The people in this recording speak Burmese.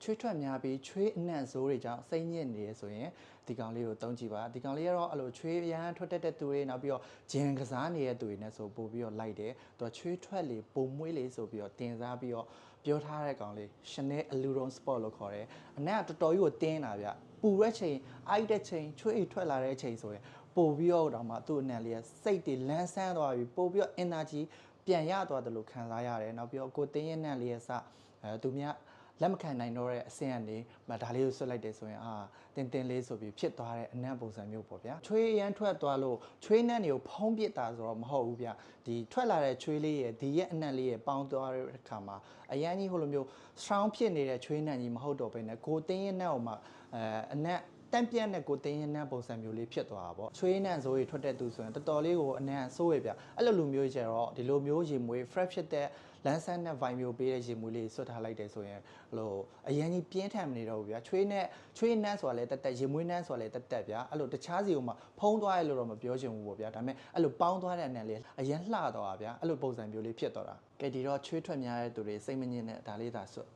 ချွေးထွက်များပြီးချွေးအနှံ့ဆိုးတွေကြောင့်စိတ်ညစ်နေရဆိုရင်ဒီကောင်လေးကိုသုံးကြည့်ပါဒီကောင်လေးကတော့အဲ့လိုချွေးရမ်းထွက်တဲ့သူတွေနောက်ပြီးတော့ဂျင်ကစားနေတဲ့သူတွေနဲ့ဆိုပို့ပြီးတော့လိုက်တယ်သူကချွေးထွက်လေပုံမွေးလေဆိုပြီးတော့တင်စားပြီးတော့ပြောထားတဲ့ကောင်လေး Chanel Allure Sport လို့ခေါ်တယ်အနက်ကတော်တော်ကြီးကိုတင်းတာဗျပူတဲ့ချိန်အိုက်တဲ့ချိန်ချွေးအိတ်ထွက်လာတဲ့ချိန်ဆိုရင်ပို့ပြီးတော့တော့မှသူ့အနံလေးကစိတ်တွေလန်းဆန်းသွားပြီးပို့ပြီးတော့ energy ပြန်ရသွားတယ်လို့ခံစားရတယ်နောက်ပြီးတော့ကိုတင်းရဲ့နံလေးရဲ့စသူများလက်မခံနိုင်တော့တဲ့အဆင့်ကနေဒါလေးကိုဆွတ်လိုက်တယ်ဆိုရင်တင်းလေးဆိုပြီးဖြစ်သွားတဲ့အနံ့ပုံစံမျိုးပေါ့ဗျာချွေးရမ်းထွက်သွားလို့ချွေးနံ့တွေကိုဖုံးပစ်တာဆိုတော့မဟုတ်ဘူးဗျဒီထွက်လာတဲ့ချွေးလေးရဲ့ဒီရဲ့အနံ့လေးရဲ့ပေါင်းသွားတဲ့အခါမှာအရန်ကြီးဟိုလိုမျိုး strong ဖြစ်နေတဲ့ချွေးနံ့ကြီးမဟုတ်တော့ဘဲနဲ့ကိုတင်းရဲ့နံ့ကိုမှအနံ့တန့်ပြန့်တဲ့ကိုတင်းရနံ့ပုံစံမျိုးလေးဖြစ်သွားတာပေါ့ချွေးနံ့ဆိုရီထွက်တဲ့သူဆိုရင်တော်တော်လေးကိုအနံ့ဆိုးရပြအဲ့လိုလူမျိုးကျတော့ဒီလိုမျိုးရေမွေး fresh ဖြစ်တဲ့လန်းဆန်းတဲ့ vibe မျိုးပေးတဲ့ရေမွေးလေးဆွတ်ထားလိုက်တယ်ဆိုရင်ဟိုအရင်ကြီးပြင်းထန်မနေတော့ဘူးဗျာချွေးနံ့ဆိုတာလည်းတက်ရေမွေးနံ့ဆိုတာလည်းတက်ဗျာအဲ့လိုတခြားစီကိုမှဖုံးသွားရလို့တော့မပြောချင်ဘူးပေါ့ဗျာဒါပေမဲ့အဲ့လိုပေါင်းသွားတဲ့အနံ့လေးအရင်လှသွားတာဗျာအဲ့လိုပုံစံမျိုးလေးဖြစ်သွားတာကဲဒီတော့ချွေးထွက်များတဲ့သူတွေစိတ်မညစ်နဲ့ဒါလေးသာဆွတ်